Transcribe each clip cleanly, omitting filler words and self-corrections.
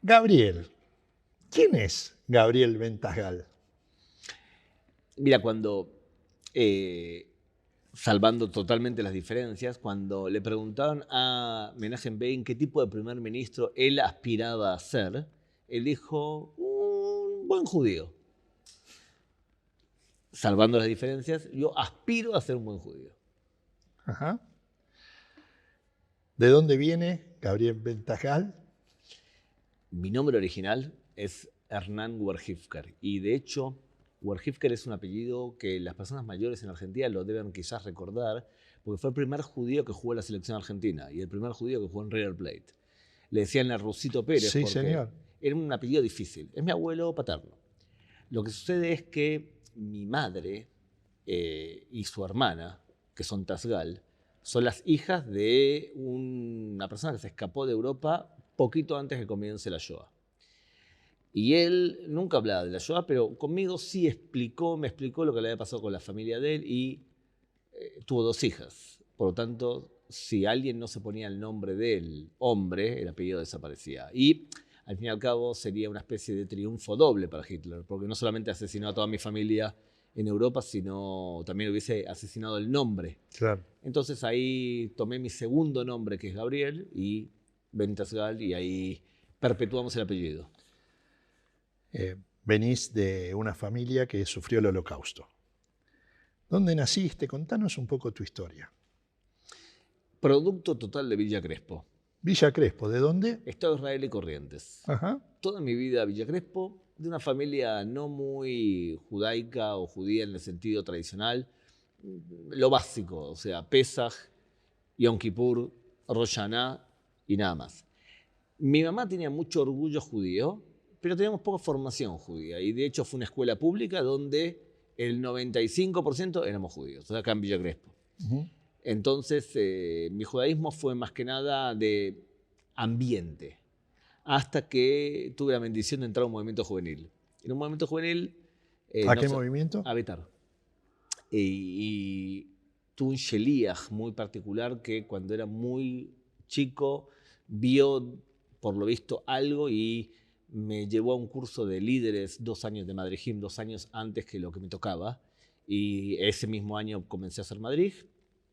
Gabriel. ¿Quién es Gabriel Ventasgal? Mira, salvando totalmente las diferencias, cuando le preguntaban a Menachem Begin qué tipo de primer ministro él aspiraba a ser, él dijo, un buen judío. Salvando las diferencias, yo aspiro a ser un buen judío. Ajá. ¿De dónde viene Gabriel Ventasgal? Mi nombre original es Hernán Werhifker y de hecho Werhifker es un apellido que las personas mayores en Argentina lo deben quizás recordar porque fue el primer judío que jugó en la selección argentina y el primer judío que jugó en River Plate. Le decían a Rusito Pérez Sí, porque señor. era un apellido difícil. Es mi abuelo paterno. Lo que sucede es que mi madre y su hermana, que son Tasgal, son las hijas de una persona que se escapó de Europa poquito antes que comience la Shoah. Y él nunca hablaba de la Shoah, pero conmigo sí me explicó lo que le había pasado con la familia de él y tuvo 2 hijas. Por lo tanto, si alguien no se ponía el nombre del hombre, el apellido desaparecía. Y al fin y al cabo sería una especie de triunfo doble para Hitler, porque no solamente asesinó a toda mi familia en Europa, sino también hubiese asesinado el nombre. Claro. Entonces ahí tomé mi segundo nombre, que es Gabriel, y Ventasgal, y ahí perpetuamos el apellido. Venís de una familia que sufrió el Holocausto. ¿Dónde naciste? Contanos un poco tu historia. Producto total de Villa Crespo. Villa Crespo, ¿de dónde? Estado de Israel y Corrientes. Ajá. Toda mi vida Villa Crespo, de una familia no muy judaica o judía en el sentido tradicional, lo básico, o sea, Pesaj, Yom Kippur, Rosh Hashanah y nada más. Mi mamá tenía mucho orgullo judío, pero teníamos poca formación judía, y de hecho fue una escuela pública donde el 95% éramos judíos, acá en Villa Crespo. Uh-huh. Entonces, mi judaísmo fue más que nada de ambiente, hasta que tuve la bendición de entrar a un movimiento juvenil. En un movimiento juvenil... ¿A qué movimiento? A Betar. Y tuve un sheliach muy particular que cuando era muy chico vio, por lo visto, algo y me llevó a un curso de líderes 2 años de Madrijim, 2 años antes que lo que me tocaba. Y ese mismo año comencé a hacer Madrid,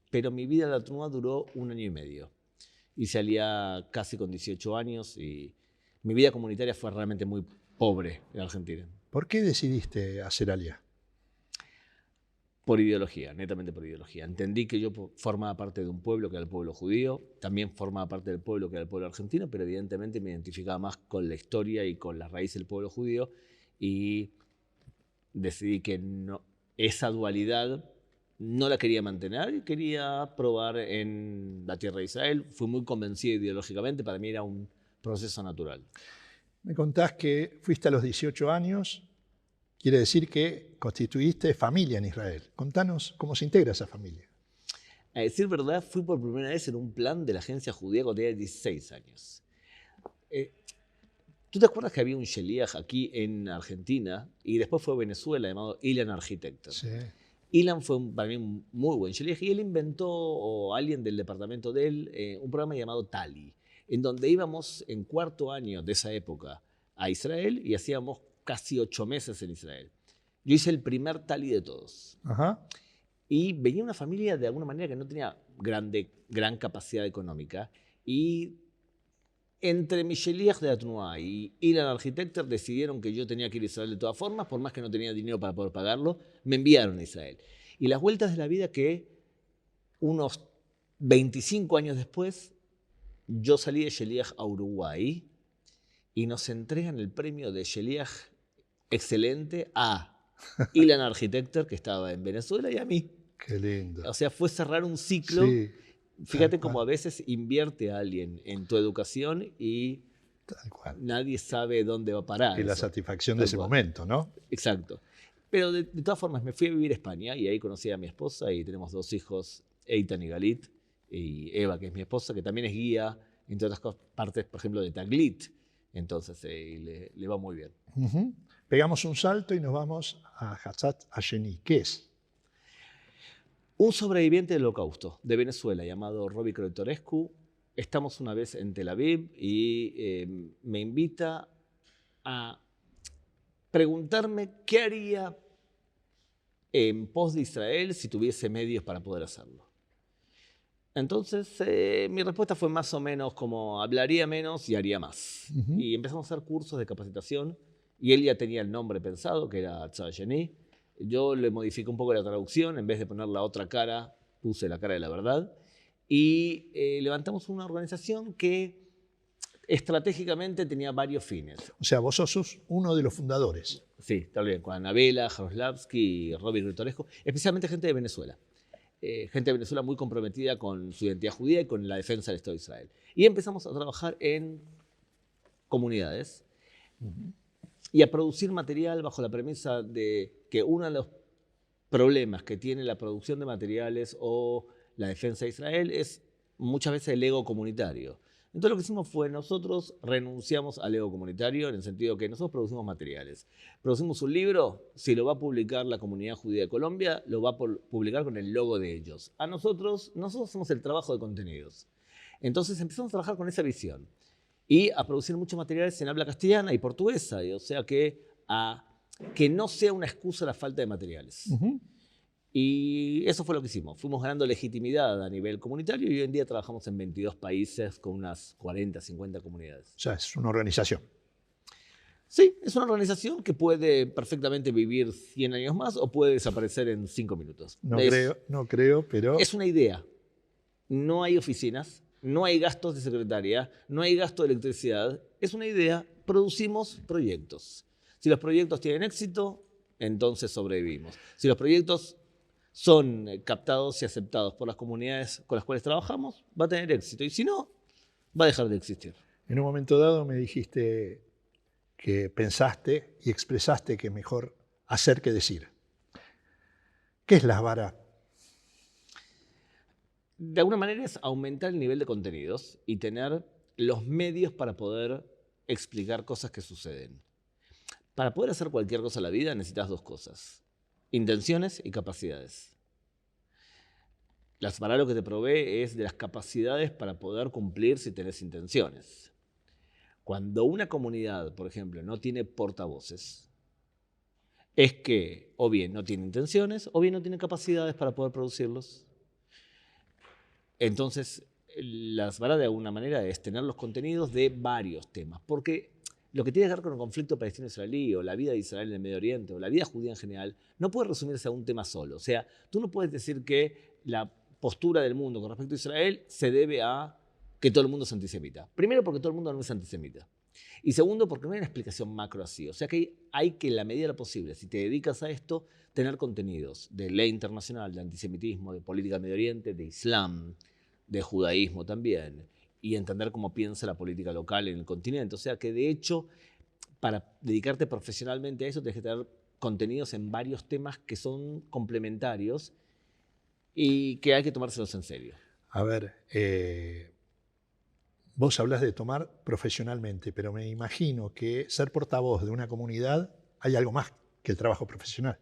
pero mi vida en la Truma duró 1 año y medio. Y salía casi con 18 años y mi vida comunitaria fue realmente muy pobre en Argentina. ¿Por qué decidiste hacer Aliyah? Por ideología, netamente por ideología. Entendí que yo formaba parte de un pueblo que era el pueblo judío, también formaba parte del pueblo que era el pueblo argentino, pero evidentemente me identificaba más con la historia y con las raíces del pueblo judío y decidí que no, esa dualidad no la quería mantener y quería probar en la tierra de Israel. Fui muy convencido ideológicamente, para mí era un proceso natural. Me contás que fuiste a los 18 años, quiere decir que constituiste familia en Israel. Contanos cómo se integra esa familia. A decir verdad, fui por primera vez en un plan de la agencia judía cuando tenía 16 años. ¿Tú te acuerdas que había un sheliach aquí en Argentina y después fue a Venezuela llamado Ilan Architector? Sí. Ilan fue para mí un muy buen sheliach y él inventó, o alguien del departamento de él, un programa llamado Tali, en donde íbamos en 4º año de esa época a Israel y hacíamos casi 8 meses en Israel. Yo hice el primer Tali de todos. Ajá. Y venía una familia de alguna manera que no tenía gran capacidad económica y entre mi sheliach de Atnua y Ilan Architector decidieron que yo tenía que ir a Israel de todas formas, por más que no tenía dinero para poder pagarlo, me enviaron a Israel. Y las vueltas de la vida que unos 25 años después, yo salí de sheliach a Uruguay y nos entregan el premio de sheliach excelente a Ilan Architector, que estaba en Venezuela, y a mí. Qué lindo. O sea, fue cerrar un ciclo. Sí, Fíjate cómo a veces invierte a alguien en tu educación y tal cual. nadie sabe dónde va a parar. Y la eso. satisfacción Tal de ese cual. momento, ¿no? Exacto. Pero de todas formas me fui a vivir a España y ahí conocí a mi esposa y tenemos 2 hijos, Eitan y Galit, y Eva, que es mi esposa, que también es guía, entre otras partes, por ejemplo, de Taglit. Entonces le va muy bien. Uh-huh. Pegamos un salto y nos vamos a Hatzat Asheni. ¿Qué es? Un sobreviviente del Holocausto de Venezuela llamado Roby Croitorescu estamos una vez en Tel Aviv y me invita a preguntarme qué haría en pos de Israel si tuviese medios para poder hacerlo. Entonces, mi respuesta fue más o menos como hablaría menos y haría más. Y empezamos a hacer cursos de capacitación y él ya tenía el nombre pensado, que era Tzadayení. Yo le modifiqué un poco la traducción, en vez de poner la otra cara, puse la cara de la verdad. Y levantamos una organización que estratégicamente tenía varios fines. O sea, vos sos uno de los fundadores. Sí, está bien, con Anabela, Jaroslavsky, Robert Gritorescu, especialmente gente de Venezuela. Gente de Venezuela muy comprometida con su identidad judía y con la defensa del Estado de Israel. Y empezamos a trabajar en comunidades y a producir material bajo la premisa de que uno de los problemas que tiene la producción de materiales o la defensa de Israel es muchas veces el ego comunitario. Entonces lo que hicimos fue, nosotros renunciamos al ego comunitario en el sentido que nosotros producimos materiales. Producimos un libro, si lo va a publicar la comunidad judía de Colombia, lo va a publicar con el logo de ellos. Nosotros hacemos el trabajo de contenidos. Entonces empezamos a trabajar con esa visión y a producir muchos materiales en habla castellana y portuguesa, o sea que no sea una excusa la falta de materiales. Y eso fue lo que hicimos. Fuimos ganando legitimidad a nivel comunitario y hoy en día trabajamos en 22 países con unas 40, 50 comunidades. O sea, es una organización. Sí, es una organización que puede perfectamente vivir 100 años más o puede desaparecer en 5 minutos. No creo, pero... Es una idea. No hay oficinas, no hay gastos de secretaría, no hay gasto de electricidad. Es una idea. Producimos proyectos. Si los proyectos tienen éxito, entonces sobrevivimos. Si los proyectos son captados y aceptados por las comunidades con las cuales trabajamos, va a tener éxito. Y si no, va a dejar de existir. En un momento dado me dijiste que pensaste y expresaste que mejor hacer que decir. ¿Qué es la vara? De alguna manera es aumentar el nivel de contenidos y tener los medios para poder explicar cosas que suceden. Para poder hacer cualquier cosa en la vida necesitas dos cosas: intenciones y capacidades. Las vara lo que te provee es de las capacidades para poder cumplir si tenés intenciones. Cuando una comunidad, por ejemplo, no tiene portavoces, es que o bien no tiene intenciones o bien no tiene capacidades para poder producirlos. Entonces, las vara de alguna manera es tener los contenidos de varios temas, porque lo que tiene que ver con el conflicto palestino-israelí o la vida de Israel en el Medio Oriente o la vida judía en general no puede resumirse a un tema solo. O sea, tú no puedes decir que la postura del mundo con respecto a Israel se debe a que todo el mundo es antisemita. Primero, porque todo el mundo no es antisemita. Y segundo, porque no hay una explicación macro así. O sea que hay que, en la medida de lo posible, si te dedicas a esto, tener contenidos de ley internacional, de antisemitismo, de política del Medio Oriente, de islam, de judaísmo también, y entender cómo piensa la política local en el continente. O sea que, de hecho, para dedicarte profesionalmente a eso, tienes que tener contenidos en varios temas que son complementarios y que hay que tomárselos en serio. A ver, vos hablas de tomar profesionalmente, pero me imagino que ser portavoz de una comunidad hay algo más que el trabajo profesional.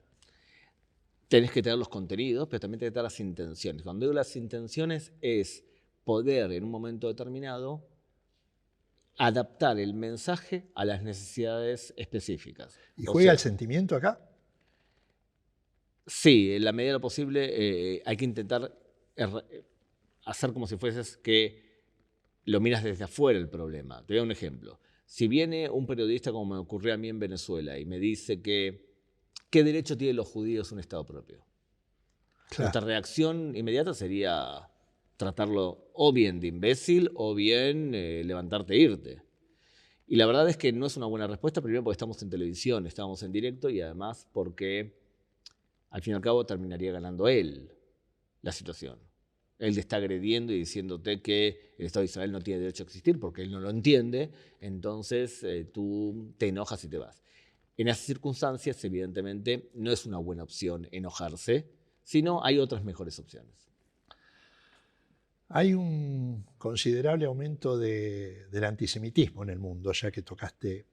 Tenés que tener los contenidos, pero también tenés que tener las intenciones. Cuando digo las intenciones es poder en un momento determinado adaptar el mensaje a las necesidades específicas. ¿Y juega el sentimiento acá? Sí, en la medida de lo posible hay que intentar hacer como si fueses que lo miras desde afuera el problema. Te doy un ejemplo. Si viene un periodista, como me ocurrió a mí en Venezuela, y me dice que ¿qué derecho tienen los judíos a un Estado propio? Claro. Nuestra reacción inmediata sería tratarlo o bien de imbécil o bien levantarte e irte. Y la verdad es que no es una buena respuesta, primero porque estamos en televisión, estamos en directo y además porque al fin y al cabo terminaría ganando él la situación. Él te está agrediendo y diciéndote que el Estado de Israel no tiene derecho a existir porque él no lo entiende, entonces tú te enojas y te vas. En esas circunstancias, evidentemente, no es una buena opción enojarse, sino hay otras mejores opciones. Hay un considerable aumento del antisemitismo en el mundo, ya que tocaste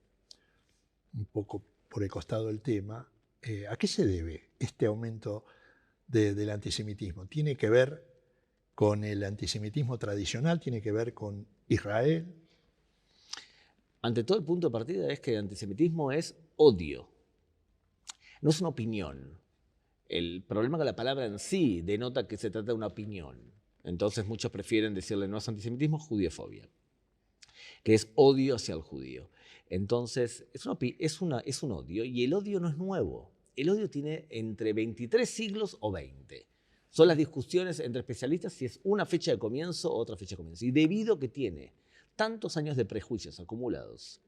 un poco por el costado del tema. ¿A qué se debe este aumento del antisemitismo? ¿Tiene que ver con el antisemitismo tradicional? ¿Tiene que ver con Israel? Ante todo, el punto de partida es que el antisemitismo es odio, no es una opinión. El problema con la palabra en sí denota que se trata de una opinión. Entonces muchos prefieren decirle no es antisemitismo, es judiofobia, que es odio hacia el judío. Entonces es un odio, y el odio no es nuevo. El odio tiene entre 23 siglos o 20. Son las discusiones entre especialistas si es una fecha de comienzo o otra fecha de comienzo. Y debido a que tiene tantos años de prejuicios acumulados,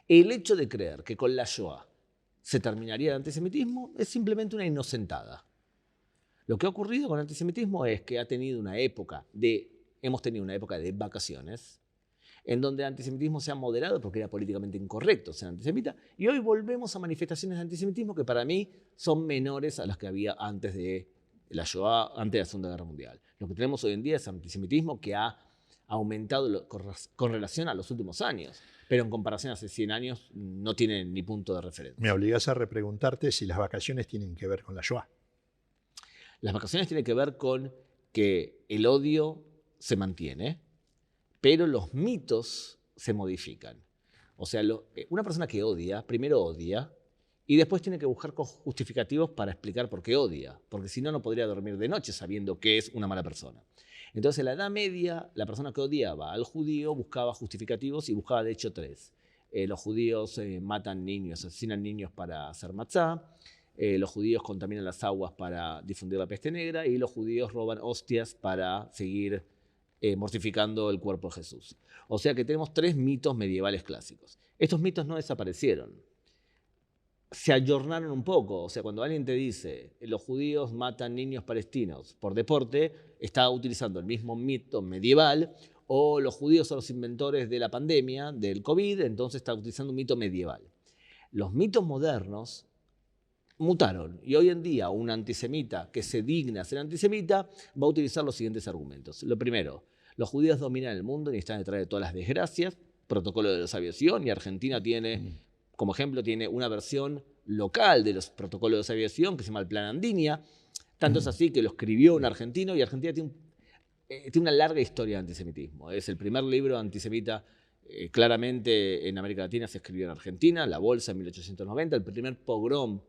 el hecho de creer que con la Shoah se terminaría el antisemitismo es simplemente una inocentada. Lo que ha ocurrido con el antisemitismo es que hemos tenido una época de vacaciones en donde el antisemitismo se ha moderado porque era políticamente incorrecto ser antisemita, y hoy volvemos a manifestaciones de antisemitismo que para mí son menores a las que había antes de la Shoah, antes de la Segunda Guerra Mundial. Lo que tenemos hoy en día es antisemitismo que ha aumentado con relación a los últimos años, pero en comparación a hace 100 años no tiene ni punto de referencia. Me obligas a repreguntarte si las vacaciones tienen que ver con la Shoah. Las vacaciones tienen que ver con que el odio se mantiene, pero los mitos se modifican. O sea, una persona que odia, primero odia, y después tiene que buscar justificativos para explicar por qué odia, porque si no, no podría dormir de noche sabiendo que es una mala persona. Entonces, en la Edad Media, la persona que odiaba al judío buscaba justificativos, y buscaba de hecho 3. Los judíos matan niños, asesinan niños para hacer matzá, los judíos contaminan las aguas para difundir la peste negra, y los judíos roban hostias para seguir mortificando el cuerpo de Jesús. O sea que tenemos 3 mitos medievales clásicos. Estos mitos no desaparecieron. Se ayornaron un poco. O sea, cuando alguien te dice los judíos matan niños palestinos por deporte, está utilizando el mismo mito medieval, o los judíos son los inventores de la pandemia, del COVID, entonces está utilizando un mito medieval. Los mitos modernos mutaron, y hoy en día un antisemita que se digna ser antisemita va a utilizar los siguientes argumentos. Lo primero, los judíos dominan el mundo y están detrás de todas las desgracias, protocolo de desaviación, y Argentina tiene, como ejemplo, tiene una versión local de los protocolos de desaviación que se llama el Plan Andinia. Tanto es así que lo escribió un argentino, y Argentina tiene una larga historia de antisemitismo. Es el primer libro antisemita claramente en América Latina, se escribió en Argentina, La Bolsa en 1890, el primer pogrom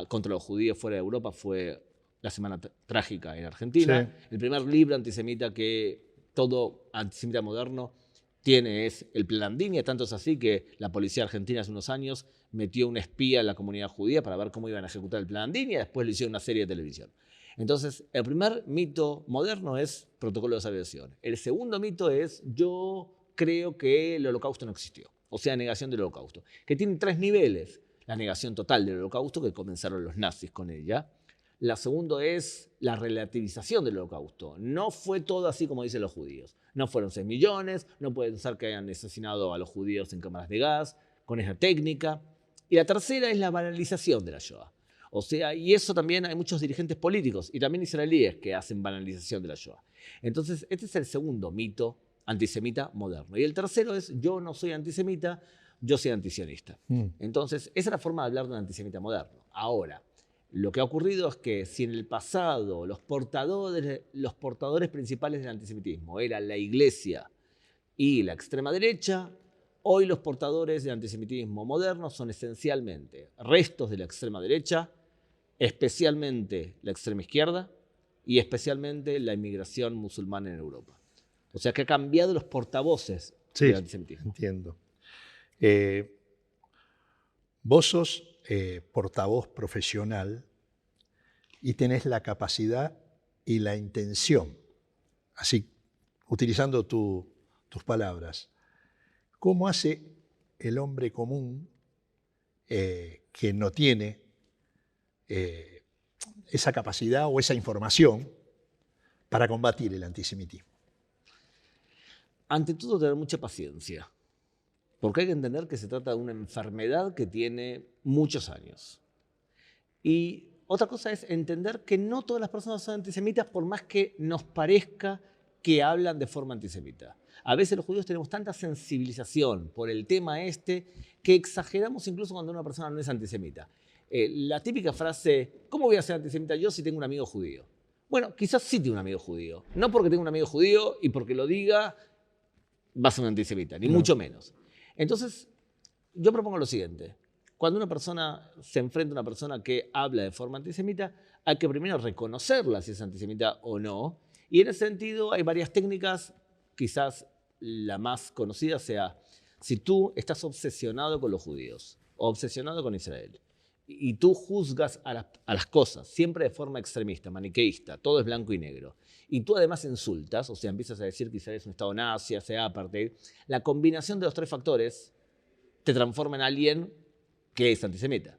contra los judíos fuera de Europa fue La Semana Trágica en Argentina. Sí. El primer libro antisemita que todo antisemita moderno tiene es el Plan Andinia, tanto es así que la policía argentina hace unos años metió un espía en la comunidad judía para ver cómo iban a ejecutar el Plan Andinia, después le hicieron una serie de televisión. Entonces, el primer mito moderno es protocolo de desaviación. El segundo mito es yo creo que el holocausto no existió, o sea, negación del holocausto, que tiene 3 niveles. La negación total del holocausto, que comenzaron los nazis con ella. La segunda es la relativización del holocausto. No fue todo así como dicen los judíos. No fueron 6 millones, no pueden pensar que hayan asesinado a los judíos en cámaras de gas, con esa técnica. Y la tercera es la banalización de la Shoah. O sea, y eso también hay muchos dirigentes políticos y también israelíes que hacen banalización de la Shoah. Entonces, este es el segundo mito antisemita moderno. Y el tercero es yo no soy antisemita, yo soy antisionista. Entonces, esa es la forma de hablar de un antisemita moderno. Ahora, lo que ha ocurrido es que si en el pasado los portadores principales del antisemitismo eran la Iglesia y la extrema derecha, hoy los portadores del antisemitismo moderno son esencialmente restos de la extrema derecha, especialmente la extrema izquierda y especialmente la inmigración musulmana en Europa. O sea que ha cambiado los portavoces del antisemitismo. Entiendo. Vos sos portavoz profesional y tenés la capacidad y la intención, así utilizando tus palabras. ¿Cómo hace el hombre común que no tiene esa capacidad o esa información para combatir el antisemitismo? Ante todo, tener mucha paciencia. Porque hay que entender que se trata de una enfermedad que tiene muchos años. Y otra cosa es entender que no todas las personas son antisemitas por más que nos parezca que hablan de forma antisemita. A veces los judíos tenemos tanta sensibilización por el tema que exageramos incluso cuando una persona no es antisemita. La típica frase, ¿cómo voy a ser antisemita yo si tengo un amigo judío? Bueno, quizás sí tiene un amigo judío. No porque tenga un amigo judío y porque lo diga va a ser un antisemita, ni mucho menos. Entonces, yo propongo lo siguiente. Cuando una persona se enfrenta a una persona que habla de forma antisemita, hay que primero reconocerla si es antisemita o no. Y en ese sentido hay varias técnicas, quizás la más conocida sea, si tú estás obsesionado con los judíos, o obsesionado con Israel, y tú juzgas a las cosas, siempre de forma extremista, maniqueísta, todo es blanco y negro, y tú además insultas, o sea, empiezas a decir que Israel es un Estado nazi, sea apartheid, la combinación de los tres factores te transforma en alguien que es antisemita.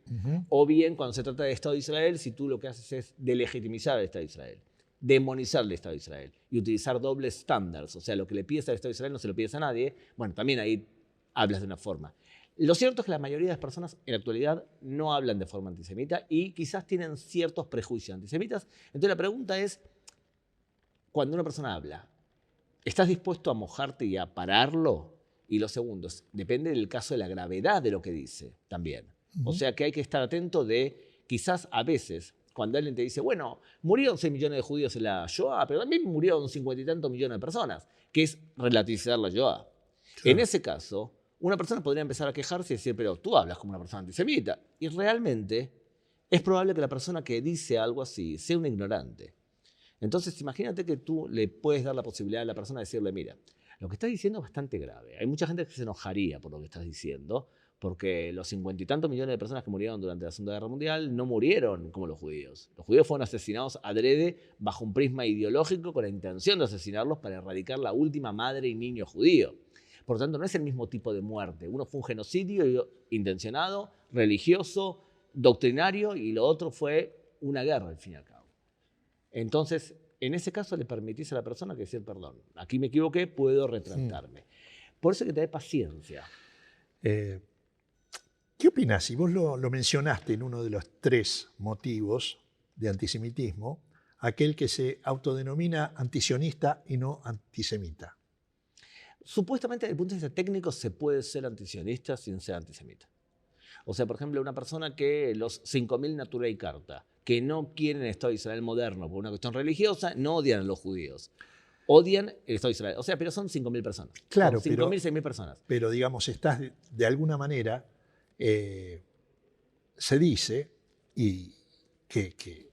O bien, cuando se trata del Estado de Israel, si tú lo que haces es delegitimizar al Estado de Israel, demonizar el Estado de Israel y utilizar dobles estándares, o sea, lo que le pides al Estado de Israel no se lo pides a nadie, bueno, también ahí hablas de una forma. Lo cierto es que la mayoría de las personas en la actualidad no hablan de forma antisemita y quizás tienen ciertos prejuicios antisemitas. Entonces la pregunta es, cuando una persona habla, ¿estás dispuesto a mojarte y a pararlo? Y lo segundo, depende del caso de la gravedad de lo que dice también. O sea que hay que estar atento de, quizás a veces, cuando alguien te dice, bueno, murieron 6 millones de judíos en la Shoah, pero también murieron 50 y tantos millones de personas, que es relativizar la Shoah. Claro. En ese caso, una persona podría empezar a quejarse y decir, pero tú hablas como una persona antisemita. Y realmente es probable que la persona que dice algo así sea un ignorante. Entonces, imagínate que tú le puedes dar la posibilidad a la persona de decirle, mira, lo que estás diciendo es bastante grave. Hay mucha gente que se enojaría por lo que estás diciendo, porque los 50 y tantos millones de personas que murieron durante la Segunda Guerra Mundial no murieron como los judíos. Los judíos fueron asesinados adrede bajo un prisma ideológico con la intención de asesinarlos para erradicar la última madre y niño judío. Por lo tanto, no es el mismo tipo de muerte. Uno fue un genocidio intencionado, religioso, doctrinario, y lo otro fue una guerra, al fin y al cabo. Entonces, en ese caso le permitís a la persona que decir, perdón, aquí me equivoqué, puedo retractarme. Por eso hay que tener paciencia. ¿Qué opinás? Si vos lo mencionaste en uno de los 3 motivos de antisemitismo, aquel que se autodenomina antisionista y no antisemita. Supuestamente, desde el punto de vista técnico, se puede ser antisionista sin ser antisemita. O sea, por ejemplo, una persona que los 5.000 Naturei Carta, que no quieren el Estado de Israel moderno por una cuestión religiosa, no odian a los judíos. Odian el Estado de Israel. O sea, pero son 5.000 personas. Claro, 5.000, 6.000 personas. Pero, digamos, estás de alguna manera, se dice que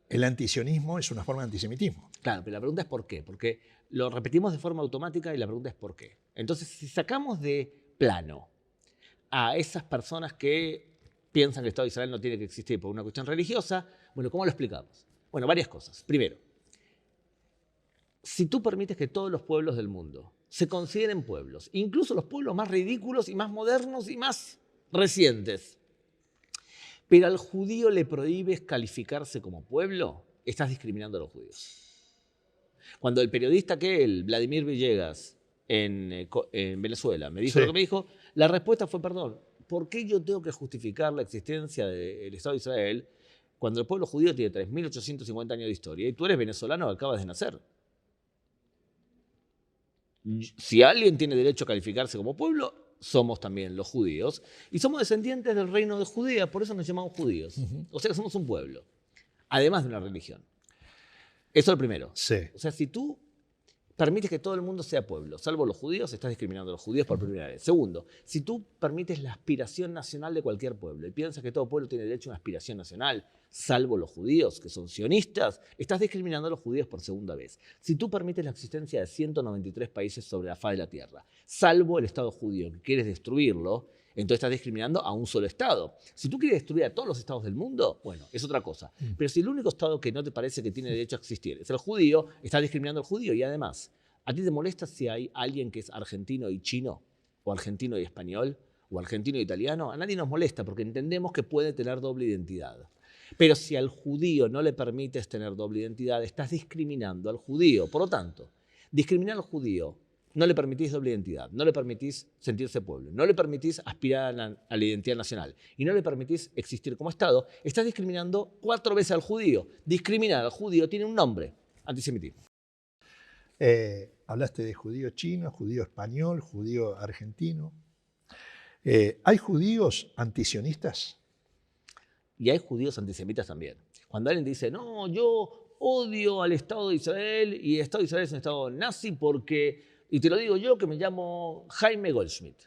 el antisionismo es una forma de antisemitismo. Claro, pero la pregunta es por qué. Porque lo repetimos de forma automática y la pregunta es por qué. Entonces, si sacamos de plano a esas personas que piensan que el Estado de Israel no tiene que existir por una cuestión religiosa, bueno, ¿cómo lo explicamos? Bueno, varias cosas. Primero, si tú permites que todos los pueblos del mundo se consideren pueblos, incluso los pueblos más ridículos y más modernos y más recientes, pero al judío le prohíbes calificarse como pueblo, estás discriminando a los judíos. Cuando el periodista el Vladimir Villegas en Venezuela me dijo lo que me dijo, la respuesta fue, perdón, ¿por qué yo tengo que justificar la existencia del Estado de Israel cuando el pueblo judío tiene 3.850 años de historia y tú eres venezolano que acabas de nacer? Si alguien tiene derecho a calificarse como pueblo, somos también los judíos. Y somos descendientes del reino de Judea, por eso nos llamamos judíos. O sea que somos un pueblo, además de una religión. Eso es lo primero. Sí. O sea, si tú permites que todo el mundo sea pueblo, salvo los judíos, estás discriminando a los judíos por primera vez. Segundo, si tú permites la aspiración nacional de cualquier pueblo y piensas que todo pueblo tiene derecho a una aspiración nacional, salvo los judíos, que son sionistas, estás discriminando a los judíos por segunda vez. Si tú permites la existencia de 193 países sobre la faz de la tierra, salvo el Estado judío, que quieres destruirlo, entonces estás discriminando a un solo Estado. Si tú quieres destruir a todos los Estados del mundo, bueno, es otra cosa. Pero si el único Estado que no te parece que tiene derecho a existir es el judío, estás discriminando al judío. Y además, ¿a ti te molesta si hay alguien que es argentino y chino? ¿O argentino y español? ¿O argentino y italiano? A nadie nos molesta porque entendemos que puede tener doble identidad. Pero si al judío no le permites tener doble identidad, estás discriminando al judío. Por lo tanto, discriminar al judío, no le permitís doble identidad, no le permitís sentirse pueblo, no le permitís aspirar a la identidad nacional y no le permitís existir como Estado, estás discriminando 4 veces al judío. Discriminar al judío tiene un nombre: antisemitismo. Hablaste de judío chino, judío español, judío argentino. ¿Hay judíos antisionistas? Y hay judíos antisemitas también. Cuando alguien dice, no, yo odio al Estado de Israel y el Estado de Israel es un Estado nazi porque, y te lo digo yo que me llamo Jaime Goldschmidt.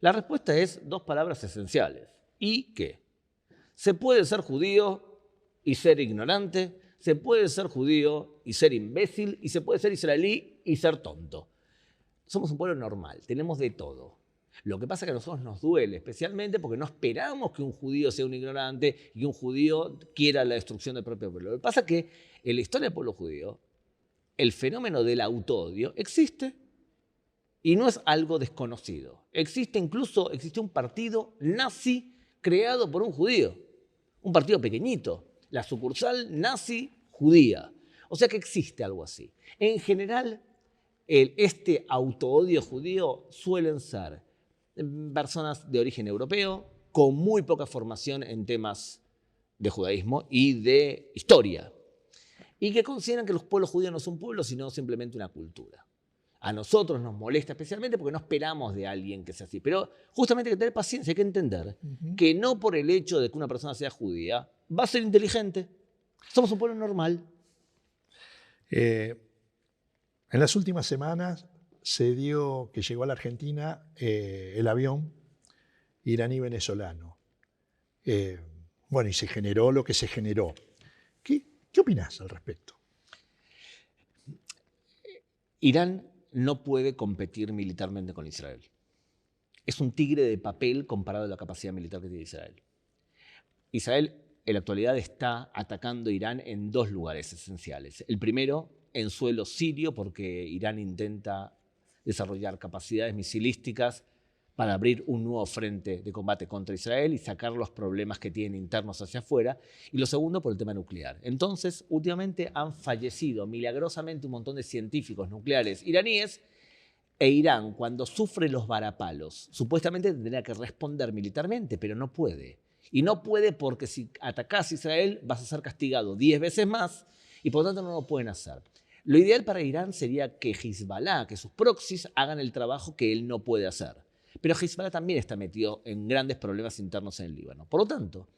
La respuesta es dos palabras esenciales. ¿Y qué? Se puede ser judío y ser ignorante, se puede ser judío y ser imbécil, y se puede ser israelí y ser tonto. Somos un pueblo normal, tenemos de todo. Lo que pasa es que a nosotros nos duele, especialmente porque no esperamos que un judío sea un ignorante y un judío quiera la destrucción del propio pueblo. Lo que pasa es que en la historia del pueblo judío, el fenómeno del autoodio existe y no es algo desconocido. Existió un partido nazi creado por un judío, un partido pequeñito, la sucursal nazi judía. O sea que existe algo así. En general, este autoodio judío suelen ser personas de origen europeo, con muy poca formación en temas de judaísmo y de historia, y que consideran que los pueblos judíos no son pueblos, sino simplemente una cultura. A nosotros nos molesta especialmente porque no esperamos de alguien que sea así. Pero justamente hay que tener paciencia, hay que entender que no por el hecho de que una persona sea judía va a ser inteligente. Somos un pueblo normal. En las últimas semanas se dio que llegó a la Argentina el avión iraní-venezolano. Bueno, y se generó lo que se generó. ¿Qué opinás al respecto? Irán no puede competir militarmente con Israel. Es un tigre de papel comparado a la capacidad militar que tiene Israel. Israel en la actualidad está atacando a Irán en dos lugares esenciales. El primero, en suelo sirio, porque Irán intenta desarrollar capacidades misilísticas para abrir un nuevo frente de combate contra Israel y sacar los problemas que tienen internos hacia afuera. Y lo segundo, por el tema nuclear. Entonces, últimamente han fallecido milagrosamente un montón de científicos nucleares iraníes, e Irán, cuando sufre los varapalos, supuestamente tendría que responder militarmente, pero no puede. Y no puede porque si atacás a Israel vas a ser castigado 10 veces más y por lo tanto no lo pueden hacer. Lo ideal para Irán sería que Hezbollah, que sus proxies, hagan el trabajo que él no puede hacer. Pero Hezbollah también está metido en grandes problemas internos en el Líbano. Por lo tanto,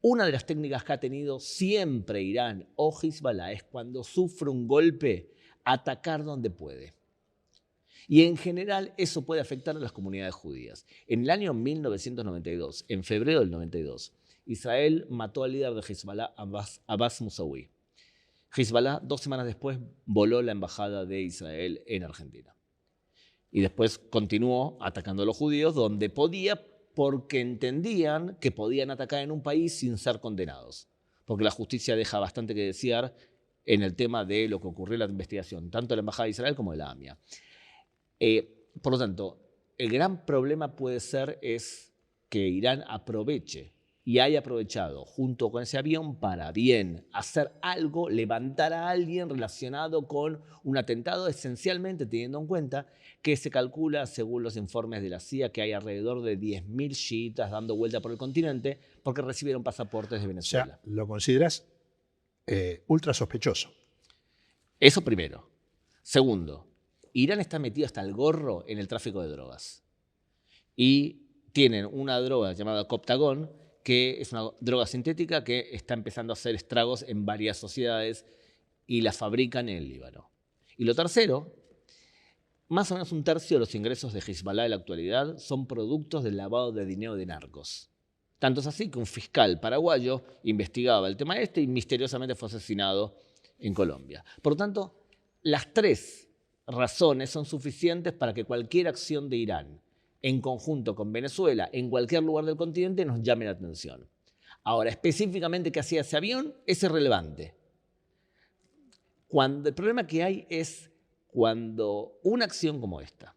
una de las técnicas que ha tenido siempre Irán o Hezbollah es cuando sufre un golpe, atacar donde puede. Y en general eso puede afectar a las comunidades judías. En el año 1992, en febrero del 92, Israel mató al líder de Hezbollah, Abbas Musawi. Hezbollah, 2 semanas después, voló la embajada de Israel en Argentina. Y después continuó atacando a los judíos donde podía, porque entendían que podían atacar en un país sin ser condenados. Porque la justicia deja bastante que desear en el tema de lo que ocurrió en la investigación, tanto de la embajada de Israel como de la AMIA. Por lo tanto, el gran problema puede ser es que Irán aproveche y haya aprovechado junto con ese avión para bien hacer algo, levantar a alguien relacionado con un atentado, esencialmente teniendo en cuenta que se calcula, según los informes de la CIA, que hay alrededor de 10.000 chiitas dando vuelta por el continente porque recibieron pasaportes de Venezuela. O sea, ¿lo consideras ultra sospechoso? Eso primero. Segundo, Irán está metido hasta el gorro en el tráfico de drogas. Y tienen una droga llamada Coptagón, que es una droga sintética que está empezando a hacer estragos en varias sociedades y la fabrican en el Líbano. Y lo tercero, más o menos 1/3 de los ingresos de Hezbollah en la actualidad son productos del lavado de dinero de narcos. Tanto es así que un fiscal paraguayo investigaba el tema y misteriosamente fue asesinado en Colombia. Por lo tanto, las 3 razones son suficientes para que cualquier acción de Irán en conjunto con Venezuela en cualquier lugar del continente nos llame la atención. Ahora, específicamente qué hacía ese avión es irrelevante. El problema que hay es cuando una acción como esta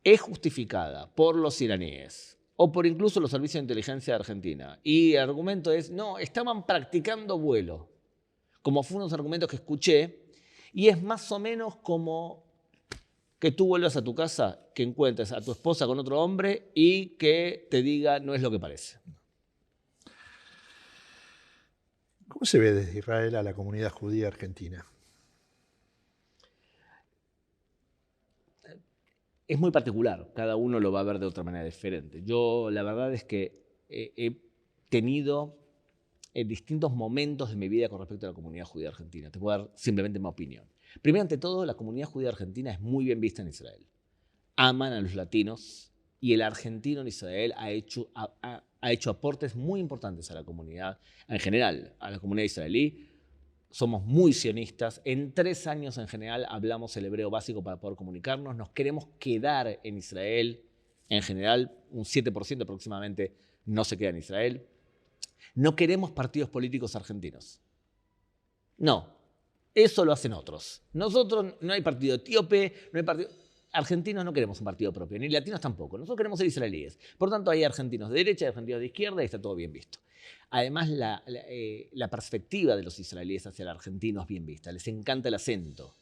es justificada por los iraníes o por incluso los servicios de inteligencia de Argentina y el argumento es, no, estaban practicando vuelo, como fue uno de los argumentos que escuché, y es más o menos como que tú vuelvas a tu casa, que encuentres a tu esposa con otro hombre y que te diga no es lo que parece. ¿Cómo se ve desde Israel a la comunidad judía argentina? Es muy particular, cada uno lo va a ver de otra manera diferente. Yo la verdad es que he tenido en distintos momentos de mi vida con respecto a la comunidad judía argentina. Te voy a dar simplemente mi opinión. Primero, ante todo, la comunidad judía argentina es muy bien vista en Israel. Aman a los latinos y el argentino en Israel ha hecho aportes muy importantes a la comunidad en general, a la comunidad israelí. Somos muy sionistas. En 3 años en general hablamos el hebreo básico para poder comunicarnos. Nos queremos quedar en Israel. En general, un 7% aproximadamente no se queda en Israel. No queremos partidos políticos argentinos. No, eso lo hacen otros. Nosotros no hay partido etíope, no hay partido... Argentinos no queremos un partido propio, ni latinos tampoco. Nosotros queremos ser israelíes. Por tanto, hay argentinos de derecha y argentinos de izquierda y está todo bien visto. Además, la perspectiva de los israelíes hacia el argentino es bien vista. Les encanta el acento,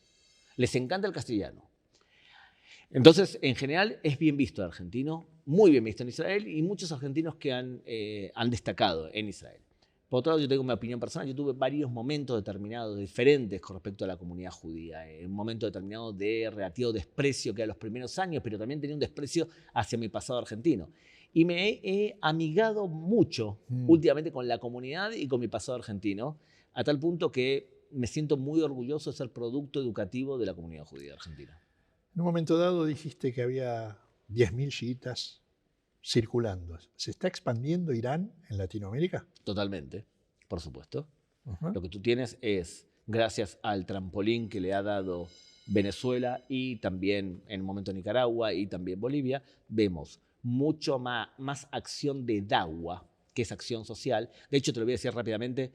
les encanta el castellano. Entonces, en general, es bien visto el argentino, muy bien visto en Israel y muchos argentinos que han destacado en Israel. Por otro lado, yo tengo mi opinión personal. Yo tuve varios momentos determinados diferentes con respecto a la comunidad judía. Un momento determinado de relativo desprecio que a los primeros años, pero también tenía un desprecio hacia mi pasado argentino. Y me he amigado mucho últimamente con la comunidad y con mi pasado argentino, a tal punto que me siento muy orgulloso de ser producto educativo de la comunidad judía argentina. En un momento dado dijiste que había 10.000 chiitas circulando. ¿Se está expandiendo Irán en Latinoamérica? Totalmente, por supuesto. Lo que tú tienes es, gracias al trampolín que le ha dado Venezuela y también en un momento Nicaragua y también Bolivia, vemos mucho más acción de da'wah, que es acción social. De hecho, te lo voy a decir rápidamente,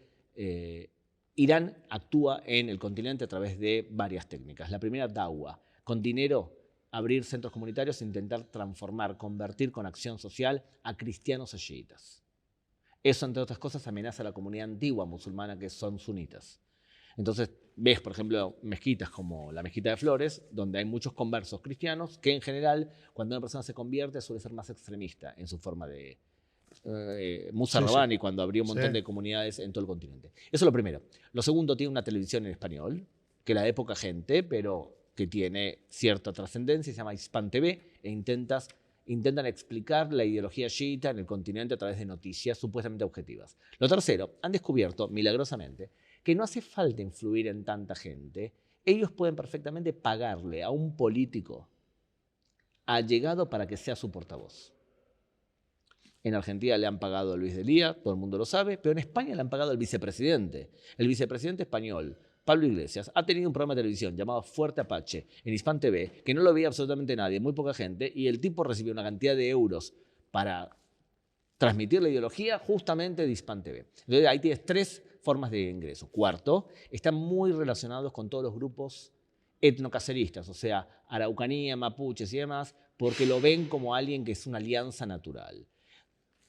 Irán actúa en el continente a través de varias técnicas. La primera, da'wah, con dinero, abrir centros comunitarios e intentar transformar, convertir con acción social a cristianos a chiitas. Eso, entre otras cosas, amenaza a la comunidad antigua musulmana que son sunitas. Entonces, ves, por ejemplo, mezquitas como la Mezquita de Flores, donde hay muchos conversos cristianos, que en general, cuando una persona se convierte, suele ser más extremista en su forma de... Musa Rabbani, cuando abrió un montón de comunidades en todo el continente. Eso es lo primero. Lo segundo, tiene una televisión en español, que la de poca gente, pero que tiene cierta trascendencia, se llama Hispan TV, e intentan explicar la ideología chiita en el continente a través de noticias supuestamente objetivas. Lo tercero, han descubierto, milagrosamente, que no hace falta influir en tanta gente. Ellos pueden perfectamente pagarle a un político allegado para que sea su portavoz. En Argentina le han pagado a Luis de Lía, todo el mundo lo sabe, pero en España le han pagado al vicepresidente. El vicepresidente español, Pablo Iglesias, ha tenido un programa de televisión llamado Fuerte Apache en Hispan TV, que no lo veía absolutamente nadie, muy poca gente, y el tipo recibió una cantidad de euros para transmitir la ideología justamente de Hispan TV. Entonces ahí tienes 3 formas de ingreso. Cuarto, están muy relacionados con todos los grupos etnocaceristas, o sea, araucanía, mapuches y demás, porque lo ven como alguien que es una alianza natural.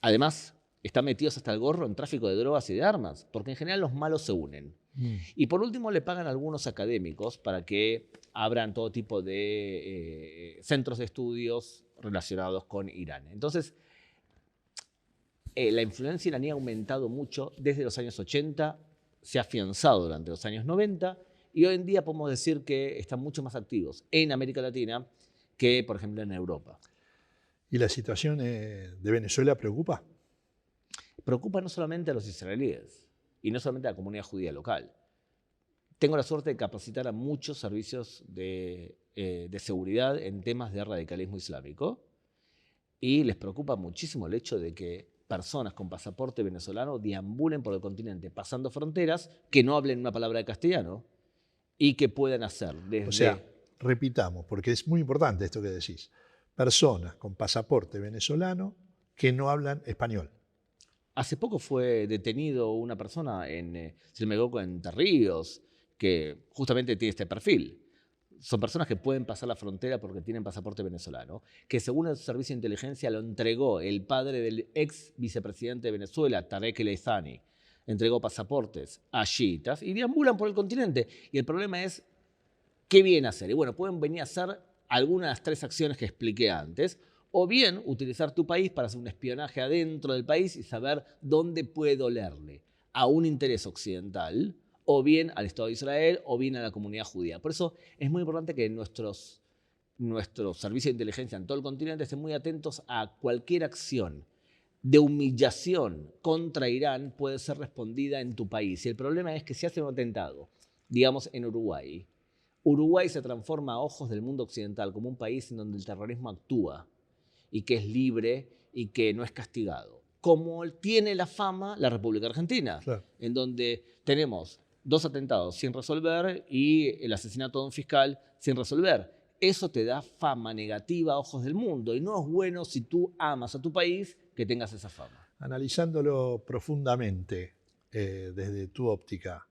Además, están metidos hasta el gorro en tráfico de drogas y de armas, porque en general los malos se unen. Y por último, le pagan a algunos académicos para que abran todo tipo de centros de estudios relacionados con Irán. Entonces, la influencia iraní ha aumentado mucho desde los años 80, se ha afianzado durante los años 90 y hoy en día podemos decir que están mucho más activos en América Latina que, por ejemplo, en Europa. ¿Y la situación de Venezuela preocupa? Preocupa no solamente a los israelíes y no solamente a la comunidad judía local. Tengo la suerte de capacitar a muchos servicios de seguridad en temas de radicalismo islámico y les preocupa muchísimo el hecho de que personas con pasaporte venezolano deambulen por el continente pasando fronteras, que no hablen una palabra de castellano y que puedan hacer desde... O sea, repitamos, porque es muy importante esto que decís. Personas con pasaporte venezolano que no hablan español. Hace poco fue detenido una persona si no me equivoco, en Entre Ríos, que justamente tiene este perfil. Son personas que pueden pasar la frontera porque tienen pasaporte venezolano, que según el Servicio de Inteligencia lo entregó el padre del ex vicepresidente de Venezuela, Tarek El Aizani. Entregó pasaportes a chiitas y deambulan por el continente. Y el problema es, ¿qué vienen a hacer? Y bueno, pueden venir a hacer algunas de las 3 acciones que expliqué antes, o bien utilizar tu país para hacer un espionaje adentro del país y saber dónde puede dolerle a un interés occidental, o bien al Estado de Israel, o bien a la comunidad judía. Por eso es muy importante que nuestros servicios de inteligencia en todo el continente estén muy atentos a cualquier acción de humillación contra Irán puede ser respondida en tu país. Y el problema es que si hace un atentado, digamos en Uruguay, Uruguay se transforma a ojos del mundo occidental como un país en donde el terrorismo actúa y que es libre y que no es castigado. Como tiene la fama la República Argentina, Claro. en donde tenemos 2 atentados sin resolver y el asesinato de un fiscal sin resolver. Eso te da fama negativa a ojos del mundo y no es bueno si tú amas a tu país que tengas esa fama. Analizándolo profundamente desde tu óptica,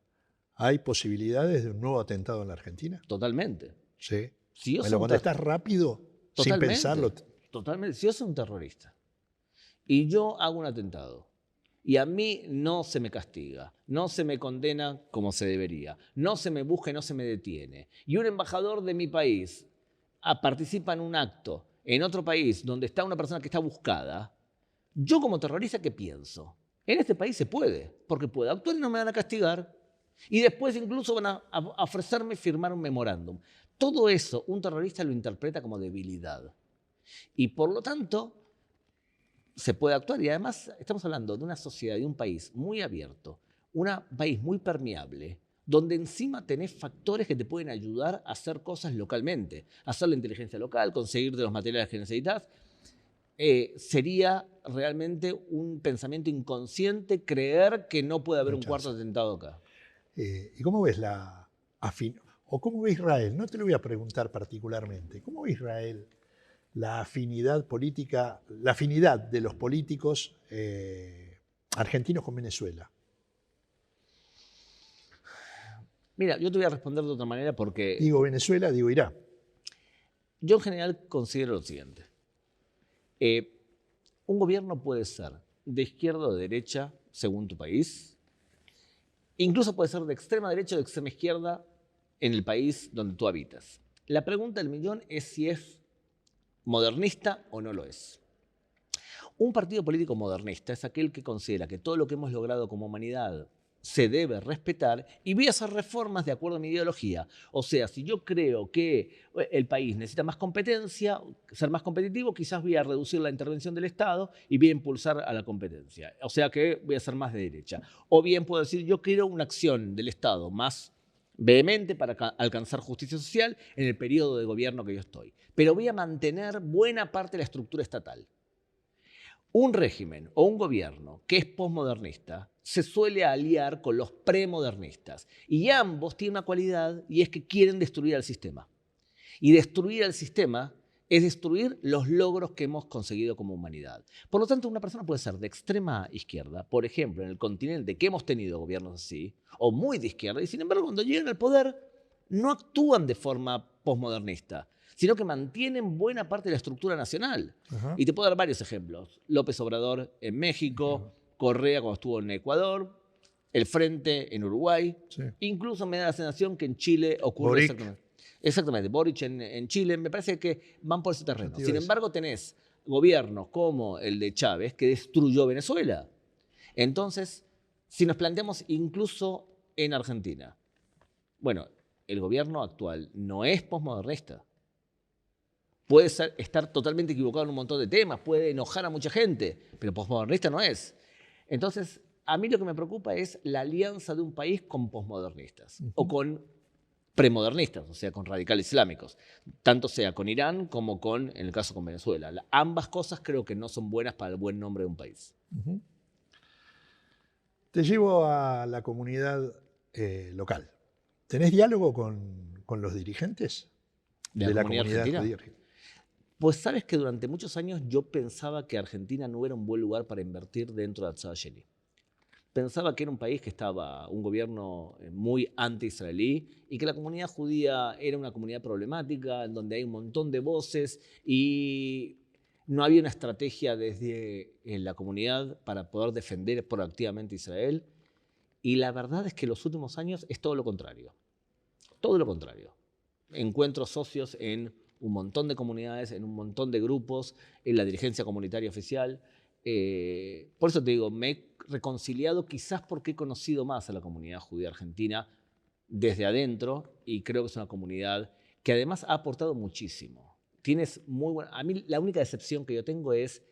¿hay posibilidades de un nuevo atentado en la Argentina? Totalmente. Sí. Si yo ¿Me soy lo un contestás rápido, sin Totalmente. pensarlo? Totalmente. Si yo soy un terrorista y yo hago un atentado y a mí no se me castiga, no se me condena como se debería, no se me busca y no se me detiene, y un embajador de mi país participa en un acto en otro país donde está una persona que está buscada, yo como terrorista, ¿qué pienso? En este país se puede, porque puedo actuar y no me van a castigar. Y después incluso van a ofrecerme firmar un memorándum. Todo eso un terrorista lo interpreta como debilidad. Y por lo tanto, se puede actuar. Y además estamos hablando de una sociedad, de un país muy abierto, un país muy permeable, donde encima tenés factores que te pueden ayudar a hacer cosas localmente. Hacer la inteligencia local, conseguir de los materiales que necesitas. Sería realmente un pensamiento inconsciente creer que no puede haber No un hay cuarto chance. atentado acá. ¿Y cómo ves o cómo ve Israel? No te lo voy a preguntar particularmente. ¿Cómo ve Israel la afinidad política, la afinidad de los políticos argentinos con Venezuela? Mira, yo te voy a responder de otra manera porque Digo Venezuela, digo Irán. yo en general considero lo siguiente. Un gobierno puede ser de izquierda o de derecha, según tu país. Incluso puede ser de extrema derecha o de extrema izquierda en el país donde tú habitas. La pregunta del millón es si es modernista o no lo es. Un partido político modernista es aquel que considera que todo lo que hemos logrado como humanidad se debe respetar y voy a hacer reformas de acuerdo a mi ideología. O sea, si yo creo que el país necesita más competencia, ser más competitivo, quizás voy a reducir la intervención del Estado y voy a impulsar a la competencia. O sea que voy a ser más de derecha. O bien puedo decir, yo quiero una acción del Estado más vehemente para alcanzar justicia social en el periodo de gobierno que yo estoy. Pero voy a mantener buena parte de la estructura estatal. Un régimen o un gobierno que es posmodernista se suele aliar con los premodernistas y ambos tienen una cualidad y es que quieren destruir al sistema. Y destruir al sistema es destruir los logros que hemos conseguido como humanidad. Por lo tanto, una persona puede ser de extrema izquierda, por ejemplo, en el continente que hemos tenido gobiernos así, o muy de izquierda, y sin embargo cuando llegan al poder no actúan de forma posmodernista, sino que mantienen buena parte de la estructura nacional. Ajá. Y te puedo dar varios ejemplos. López Obrador en México, Correa cuando estuvo en Ecuador, el Frente en Uruguay, Sí. incluso me da la sensación que en Chile ocurre Boric. exactamente. Exactamente, Boric en Chile, me parece que van por ese terreno. Yo te iba a Sin decir. embargo, tenés gobiernos como el de Chávez que destruyó Venezuela. Entonces, si nos planteamos incluso en Argentina, bueno, el gobierno actual no es posmodernista. Puede estar totalmente equivocado en un montón de temas, puede enojar a mucha gente, pero posmodernista no es. Entonces, a mí lo que me preocupa es la alianza de un país con posmodernistas o con premodernistas, o sea, con radicales islámicos, tanto sea con Irán como en el caso con Venezuela. Ambas cosas creo que no son buenas para el buen nombre de un país. Ujú. Te llevo a la comunidad local. ¿Tenés diálogo con los dirigentes ¿De de la la comunidad comunidad argentina? judía? Pues sabes que durante muchos años yo pensaba que Argentina no era un buen lugar para invertir dentro de Atzadayeni. Pensaba que era un país que estaba, un gobierno muy anti-israelí y que la comunidad judía era una comunidad problemática, en donde hay un montón de voces y no había una estrategia desde la comunidad para poder defender proactivamente a Israel. Y la verdad es que en los últimos años es todo lo contrario. Todo lo contrario. Encuentro socios en un montón de comunidades, en un montón de grupos, en la dirigencia comunitaria oficial. Por eso te digo, me he reconciliado quizás porque he conocido más a la comunidad judía argentina desde adentro y creo que es una comunidad que además ha aportado muchísimo. Tienes muy buena... A mí la única decepción que yo tengo es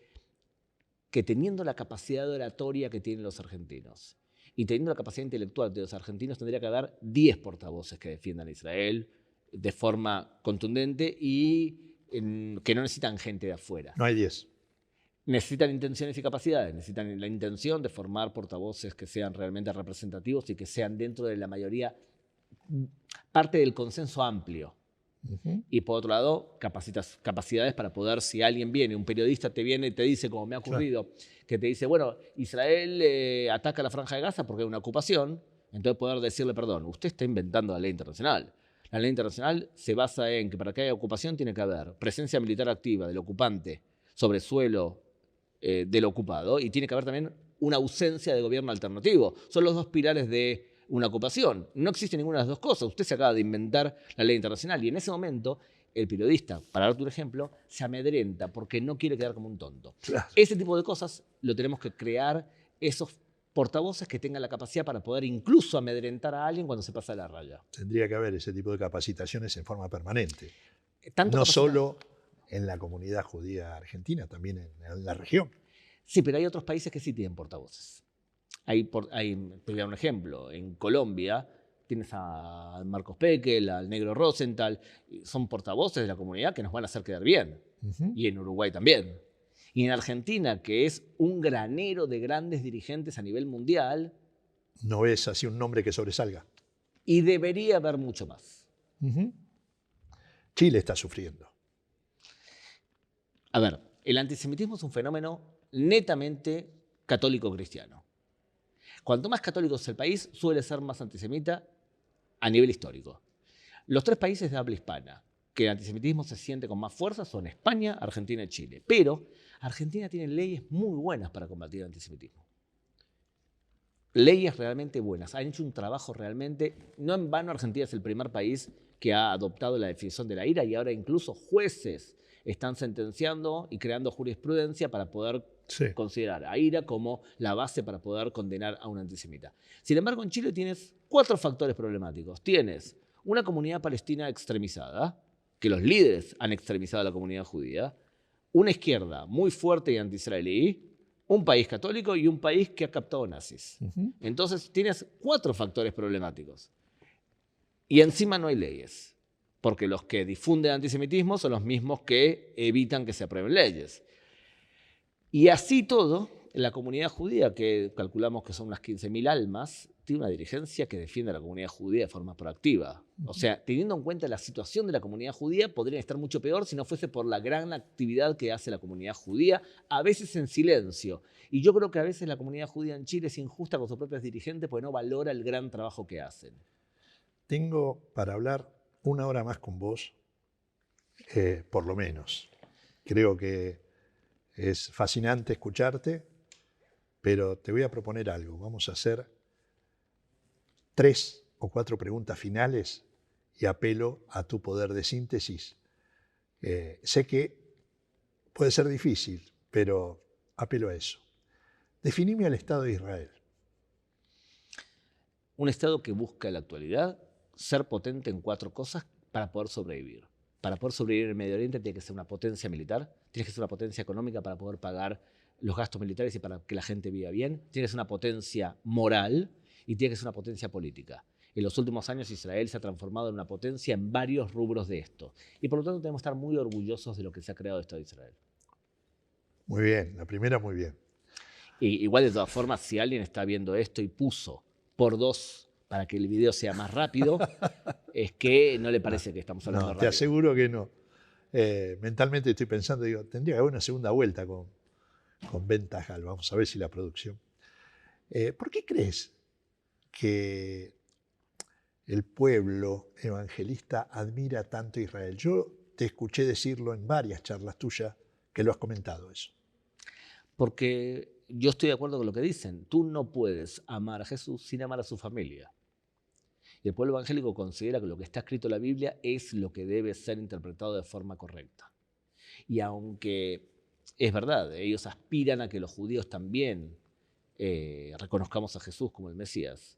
que teniendo la capacidad de oratoria que tienen los argentinos y teniendo la capacidad intelectual de los argentinos, tendría que haber 10 portavoces que defiendan a Israel de forma contundente y que no necesitan gente de afuera. No hay 10. Necesitan intenciones y capacidades, necesitan la intención de formar portavoces que sean realmente representativos y que sean dentro de la mayoría, parte del consenso amplio. Y por otro lado, capacidades para poder, si alguien viene, un periodista te viene y te dice, como me ha ocurrido, que te dice, bueno, Israel ataca la Franja de Gaza porque hay una ocupación, entonces poder decirle, perdón, usted está inventando la ley internacional. La ley internacional se basa en que para que haya ocupación tiene que haber presencia militar activa del ocupante sobre suelo del ocupado y tiene que haber también una ausencia de gobierno alternativo. Son los dos pilares de una ocupación. No existe ninguna de las dos cosas. Usted se acaba de inventar la ley internacional y en ese momento el periodista, para darte un ejemplo, se amedrenta porque no quiere quedar como un tonto. Claro. Ese tipo de cosas lo tenemos que crear, esos portavoces que tengan la capacidad para poder incluso amedrentar a alguien cuando se pasa la raya. Tendría que haber ese tipo de capacitaciones en forma permanente. Tanto No capacidad. solo en la comunidad judía argentina, también en la región. Sí, pero hay otros países que sí tienen portavoces. Te voy a dar un ejemplo. En Colombia tienes a Marcos Pekel, al negro Rosenthal, son portavoces de la comunidad que nos van a hacer quedar bien. Y en Uruguay también. Y en Argentina, que es un granero de grandes dirigentes a nivel mundial. No es así un nombre que sobresalga. Y debería haber mucho más. Chile está sufriendo. A ver, el antisemitismo es un fenómeno netamente católico-cristiano. Cuanto más católico es el país, suele ser más antisemita a nivel histórico. Los 3 países de habla hispana que el antisemitismo se siente con más fuerza son España, Argentina y Chile. Pero Argentina tiene leyes muy buenas para combatir el antisemitismo. Leyes realmente buenas. Han hecho un trabajo realmente... No en vano Argentina es el primer país que ha adoptado la definición de la ira y ahora incluso jueces están sentenciando y creando jurisprudencia para poder considerar a ira como la base para poder condenar a un antisemita. Sin embargo, en Chile tienes 4 factores problemáticos. Tienes una comunidad palestina extremizada, que los líderes han extremizado a la comunidad judía, una izquierda muy fuerte y anti-israelí, un país católico y un país que ha captado nazis. Entonces tienes 4 factores problemáticos. Y encima no hay leyes, porque los que difunden antisemitismo son los mismos que evitan que se aprueben leyes. Y así todo, la comunidad judía, que calculamos que son unas 15.000 almas, tiene una dirigencia que defiende a la comunidad judía de forma proactiva. O sea, teniendo en cuenta la situación de la comunidad judía, podrían estar mucho peor si no fuese por la gran actividad que hace la comunidad judía, a veces en silencio. Y yo creo que a veces la comunidad judía en Chile es injusta con sus propios dirigentes porque no valora el gran trabajo que hacen. Tengo para hablar 1 hora más con vos, por lo menos. Creo que es fascinante escucharte, pero te voy a proponer algo. Vamos a hacer 3 o 4 preguntas finales y apelo a tu poder de síntesis. Sé que puede ser difícil, pero apelo a eso. Definime al Estado de Israel. Un Estado que busca en la actualidad ser potente en 4 cosas para poder sobrevivir. Para poder sobrevivir en el Medio Oriente tiene que ser una potencia militar, tiene que ser una potencia económica para poder pagar los gastos militares y para que la gente viva bien, tiene que ser una potencia moral y tiene que ser una potencia política. En los últimos años Israel se ha transformado en una potencia en varios rubros de esto. Y por lo tanto tenemos que estar muy orgullosos de lo que se ha creado el Estado de Israel. Muy bien, la primera muy bien. Y igual de todas formas, si alguien está viendo esto y puso por 2 para que el video sea más rápido, es que no le parece que estamos hablando rápido. Te aseguro que no. Mentalmente estoy pensando, digo, tendría que haber una segunda vuelta con Ben Tajal. Vamos a ver si la producción. ¿Por qué crees que el pueblo evangelista admira tanto a Israel? Yo te escuché decirlo en varias charlas tuyas que lo has comentado eso. Porque yo estoy de acuerdo con lo que dicen. Tú no puedes amar a Jesús sin amar a su familia. Y el pueblo evangélico considera que lo que está escrito en la Biblia es lo que debe ser interpretado de forma correcta. Y aunque es verdad, ellos aspiran a que los judíos también reconozcamos a Jesús como el Mesías,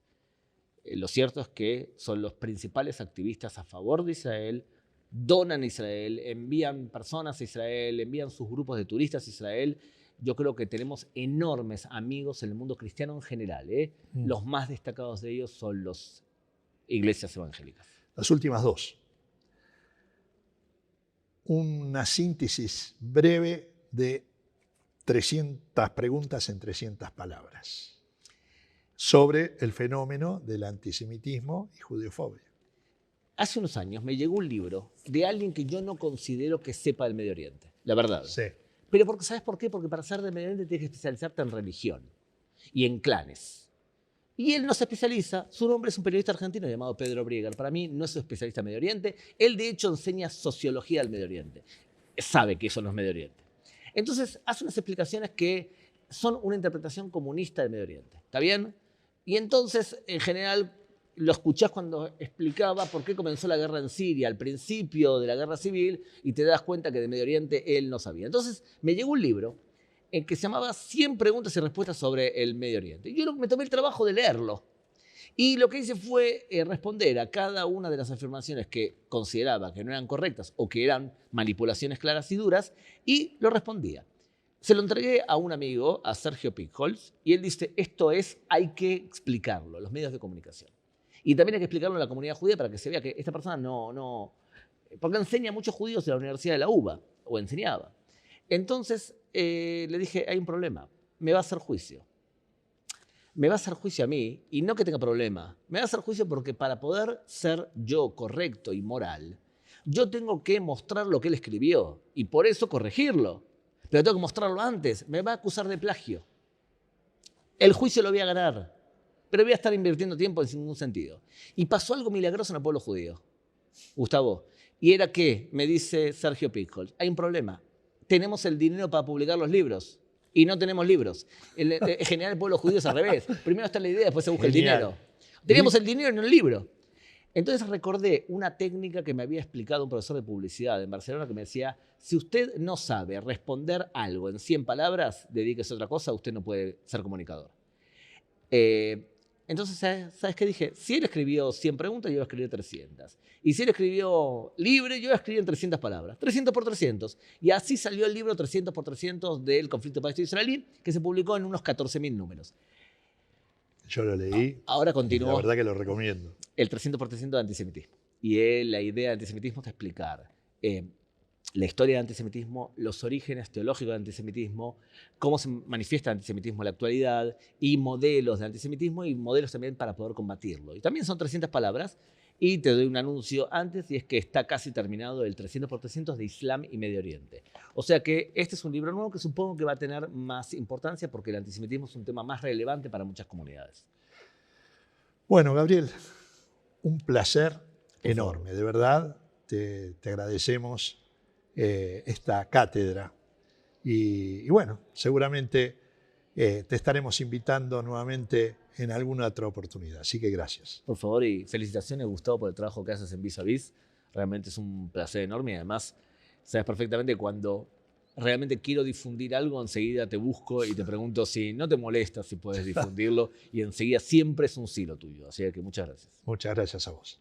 lo cierto es que son los principales activistas a favor de Israel, donan a Israel, envían personas a Israel, envían sus grupos de turistas a Israel yo creo que tenemos enormes amigos en el mundo cristiano en general. Los más destacados de ellos son las iglesias evangélicas. Las últimas dos. Una síntesis breve de 300 preguntas en 300 palabras sobre el fenómeno del antisemitismo y judeofobia. Hace unos años me llegó un libro de alguien que yo no considero que sepa del Medio Oriente, la verdad. Sí. Pero ¿sabes por qué? Porque para ser del Medio Oriente tienes que especializarte en religión y en clanes. Y él no se especializa, su nombre es un periodista argentino llamado Pedro Brieger. Para mí no es un especialista en Medio Oriente, él de hecho enseña sociología del Medio Oriente. Sabe que eso no es Medio Oriente. Entonces hace unas explicaciones que son una interpretación comunista del Medio Oriente. ¿Está bien? Y entonces, en general, lo escuchás cuando explicaba por qué comenzó la guerra en Siria, al principio de la guerra civil, y te das cuenta que de Medio Oriente él no sabía. Entonces me llegó un libro en que se llamaba 100 preguntas y respuestas sobre el Medio Oriente. Y yo me tomé el trabajo de leerlo. Y lo que hice fue responder a cada una de las afirmaciones que consideraba que no eran correctas o que eran manipulaciones claras y duras, y lo respondía. Se lo entregué a un amigo, a Sergio Pickholz, y él dice, hay que explicarlo, los medios de comunicación. Y también hay que explicarlo a la comunidad judía para que se vea que esta persona no... Porque enseña a muchos judíos en la Universidad de la UBA, o enseñaba. Entonces le dije, hay un problema, me va a hacer juicio. Me va a hacer juicio a mí, y no que tenga problema. Me va a hacer juicio porque para poder ser yo correcto y moral, yo tengo que mostrar lo que él escribió, y por eso corregirlo. Pero tengo que mostrarlo antes, me va a acusar de plagio. El juicio lo voy a ganar, pero voy a estar invirtiendo tiempo sin ningún sentido. Y pasó algo milagroso en el pueblo judío, Gustavo. Y era que, me dice Sergio Pickholz, hay un problema. Tenemos el dinero para publicar los libros y no tenemos libros. En general el pueblo judío es al revés. Primero está la idea, después se busca el dinero. Teníamos el dinero y no el libro. Entonces recordé una técnica que me había explicado un profesor de publicidad en Barcelona que me decía, si usted no sabe responder algo en 100 palabras, dedíquese a otra cosa, usted no puede ser comunicador. Entonces, ¿sabes qué dije? Si él escribió 100 preguntas, yo voy a escribir 300. Y si él escribió libre, yo voy a escribir en 300 palabras. 300 por 300. Y así salió el libro 300 por 300 del conflicto palestino-israelí, que se publicó en unos 14.000 números. Yo lo leí. Ahora continúo. La verdad que lo recomiendo. El 300 por 300 de antisemitismo. Y la idea de antisemitismo es explicar la historia del antisemitismo, los orígenes teológicos del antisemitismo, cómo se manifiesta el antisemitismo en la actualidad, y modelos de antisemitismo y modelos también para poder combatirlo. Y también son 300 palabras, y te doy un anuncio antes, y es que está casi terminado el 300 por 300 de Islam y Medio Oriente. O sea que este es un libro nuevo que supongo que va a tener más importancia porque el antisemitismo es un tema más relevante para muchas comunidades. Bueno, Gabriel, un placer enorme, de verdad. Te agradecemos esta cátedra y bueno, seguramente te estaremos invitando nuevamente en alguna otra oportunidad, así que gracias. Por favor, y felicitaciones, Gustavo, por el trabajo que haces en Vis a Vis. Realmente es un placer enorme y además sabes perfectamente que cuando realmente quiero difundir algo, enseguida te busco y te pregunto si no te molesta, si puedes difundirlo, y enseguida siempre es un sí lo tuyo, así que muchas gracias. Muchas gracias a vos.